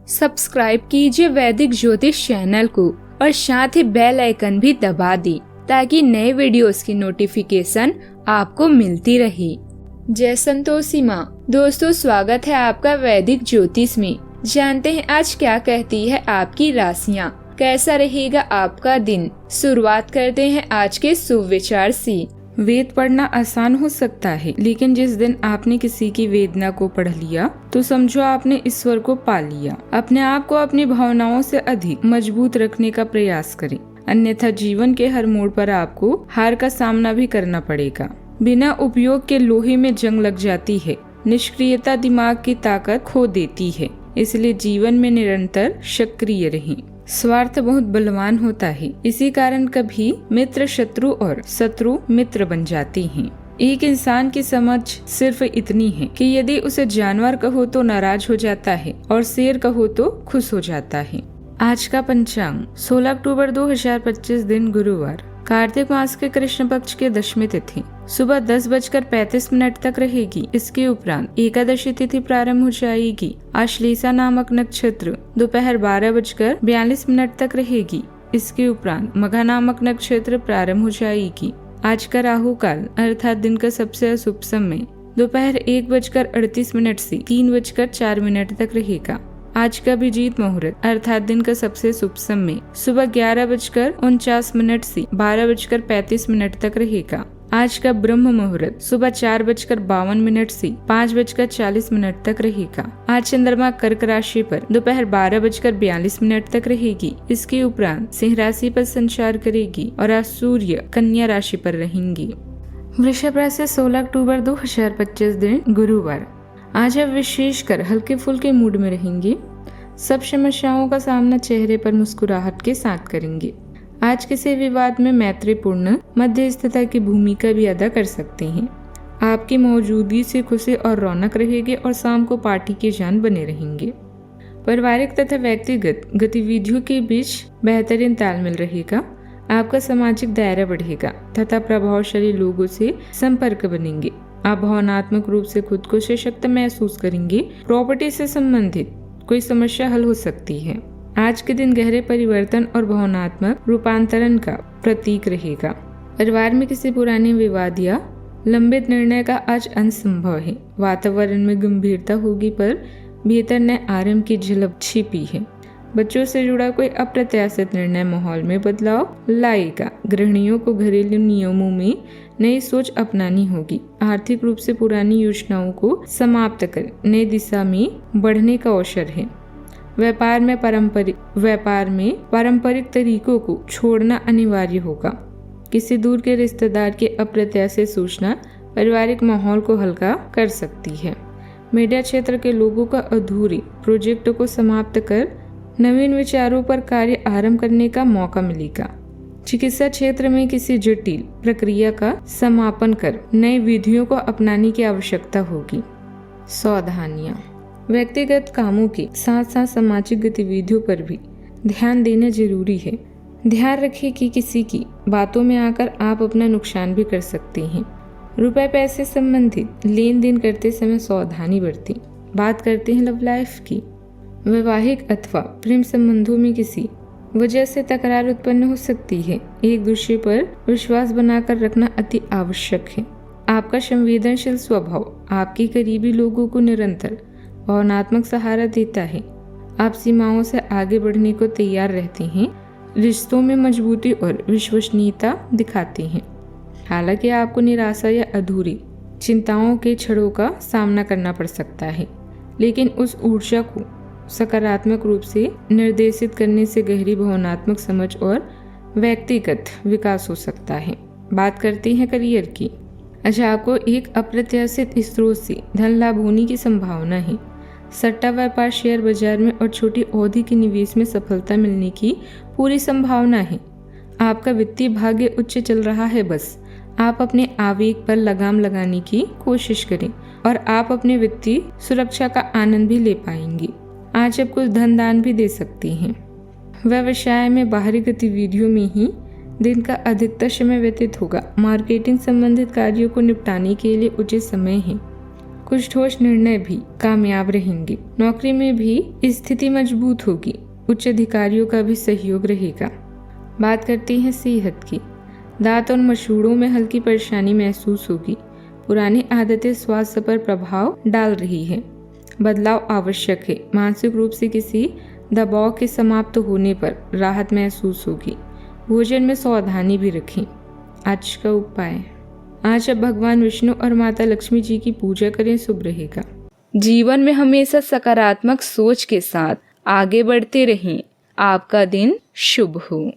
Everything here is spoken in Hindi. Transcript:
सब्सक्राइब कीजिए वैदिक ज्योतिष चैनल को और साथ ही बेल आइकन भी दबा दी ताकि नए वीडियोस की नोटिफिकेशन आपको मिलती रहे। जय संतोषी माँ। दोस्तों, स्वागत है आपका वैदिक ज्योतिष में। जानते हैं आज क्या कहती है आपकी राशियाँ, कैसा रहेगा आपका दिन। शुरुआत करते हैं आज के शुभ विचार से। वेद पढ़ना आसान हो सकता है, लेकिन जिस दिन आपने किसी की वेदना को पढ़ लिया तो समझो आपने ईश्वर को पा लिया। अपने आप को अपनी भावनाओं से अधिक मजबूत रखने का प्रयास करें, अन्यथा जीवन के हर मोड़ पर आपको हार का सामना भी करना पड़ेगा। बिना उपयोग के लोहे में जंग लग जाती है। निष्क्रियता दिमाग की ताकत खो देती है, इसलिए जीवन में निरंतर सक्रिय रहें। स्वार्थ बहुत बलवान होता है, इसी कारण कभी मित्र शत्रु और शत्रु मित्र बन जाते हैं। एक इंसान की समझ सिर्फ इतनी है कि यदि उसे जानवर कहो तो नाराज हो जाता है और शेर कहो तो खुश हो जाता है। आज का पंचांग 16 अक्टूबर 2025 दिन गुरुवार, कार्तिक मास के कृष्ण पक्ष के दशमी तिथि सुबह 10:35 तक रहेगी। इसके उपरांत एकादशी तिथि प्रारंभ हो जाएगी। आश्लेषा नामक नक्षत्र दोपहर 12:42 तक रहेगी। इसके उपरांत मघा नामक नक्षत्र प्रारंभ हो जाएगी। आज का राहु काल अर्थात दिन का सबसे अशुभ समय दोपहर 1:38 से 3:04 तक रहेगा। आज का अभिजीत मुहूर्त अर्थात दिन का सबसे शुभ समय सुबह 11:49 से 12:35 तक रहेगा। आज का ब्रह्म मुहूर्त सुबह 4:52 से 5:40 तक रहेगा। आज चंद्रमा कर्क राशि पर दोपहर 12:42 तक रहेगी। इसके उपरांत सिंह राशि पर संचार करेगी और आज सूर्य कन्या राशि पर रहेंगी। वृषभ राशि 16 अक्टूबर 2025 दिन गुरुवार, आज आप विशेषकर हल्के फुल्के मूड में रहेंगे। सब समस्याओं का सामना चेहरे पर मुस्कुराहट के साथ करेंगे। आज किसी विवाद में मैत्रीपूर्ण मध्यस्थता की भूमिका भी अदा कर सकते हैं। आपकी मौजूदगी से खुशी और रौनक रहेगी और शाम को पार्टी के जान बने रहेंगे। पारिवारिक तथा व्यक्तिगत गतिविधियों के बीच बेहतरीन तालमेल रहेगा। आपका सामाजिक दायरा बढ़ेगा तथा प्रभावशाली लोगों से संपर्क बनेंगे। आप भावनात्मक रूप से खुद को सशक्त महसूस करेंगे। प्रॉपर्टी से संबंधित कोई समस्या हल हो सकती है। आज के दिन गहरे परिवर्तन और भावनात्मक रूपांतरण का प्रतीक रहेगा। परिवार में किसी पुराने विवाद या लंबित निर्णय का आज अंत संभव है। वातावरण में गंभीरता होगी पर भीतर नए आरंभ की झलक छिपी है। बच्चों से जुड़ा कोई अप्रत्याशित निर्णय माहौल में बदलाव लाएगा। गृहिणियों को घरेलू नियमों में नई सोच अपनानी होगी। आर्थिक रूप से पुरानी योजनाओं को समाप्त कर नई दिशा में बढ़ने का अवसर है। व्यापार में पारंपरिक तरीकों को छोड़ना अनिवार्य होगा। किसी दूर के रिश्तेदार की अप्रत्याशित सूचना पारिवारिक माहौल को हल्का कर सकती है। मीडिया क्षेत्र के लोगों का अधूरे प्रोजेक्ट को समाप्त कर नवीन विचारों पर कार्य आरंभ करने का मौका मिलेगा। चिकित्सा क्षेत्र में किसी जटिल प्रक्रिया का समापन कर नई विधियों को अपनाने की आवश्यकता होगी। सावधानियां, व्यक्तिगत कामों के साथ साथ सामाजिक गतिविधियों पर भी ध्यान देना जरूरी है। ध्यान रखें कि किसी की बातों में आकर आप अपना नुकसान भी कर सकते हैं। रुपए पैसे संबंधित लेन देन करते समय सावधानी बरतें। बात करते हैं लव लाइफ की। वैवाहिक अथवा प्रेम संबंधों में किसी वजह से तकरार उत्पन्न हो सकती है। एक दूसरे पर विश्वास बनाकर रखना अति आवश्यक है। आपका संवेदनशील स्वभाव आपके करीबी लोगों को निरंतर भावनात्मक सहारा देता है। आप सीमाओं से आगे बढ़ने को तैयार रहते हैं। रिश्तों में मजबूती और विश्वसनीयता दिखाते हैं। हालांकि आपको निराशा या अधूरी चिंताओं के क्षणों का सामना करना पड़ सकता है, लेकिन उस ऊर्जा को सकारात्मक रूप से निर्देशित करने से गहरी भावनात्मक समझ और व्यक्तिगत विकास हो सकता है। बात करते हैं करियर की। आज आपको एक अप्रत्याशित स्रोत से धन लाभ होने की संभावना है। सट्टा व्यापार, शेयर बाजार में और छोटी अवधि के निवेश में सफलता मिलने की पूरी संभावना है। आपका वित्तीय भाग्य उच्च चल रहा है। बस आप अपने आवेग पर लगाम लगाने की कोशिश करें और आप अपने वित्तीय सुरक्षा का आनंद भी ले पाएंगे। आज आप कुछ धन दान भी दे सकते हैं। व्यवसाय में बाहरी गतिविधियों में ही दिन का अधिकतर समय व्यतीत होगा। मार्केटिंग संबंधित कार्यों को निपटाने के लिए उचित समय है। कुछ ठोस निर्णय भी कामयाब रहेंगे। नौकरी में भी स्थिति मजबूत होगी। उच्च अधिकारियों का भी सहयोग रहेगा। बात करते हैं सेहत की। दांत और मसूड़ों में हल्की परेशानी महसूस होगी। पुरानी आदतें स्वास्थ्य पर प्रभाव डाल रही है। बदलाव आवश्यक है। मानसिक रूप से किसी दबाव के समाप्त होने पर राहत महसूस होगी। भोजन में सावधानी भी रखें। आज का उपाय, आज आप भगवान विष्णु और माता लक्ष्मी जी की पूजा करें, शुभ रहेगा। जीवन में हमेशा सकारात्मक सोच के साथ आगे बढ़ते रहें। आपका दिन शुभ हो।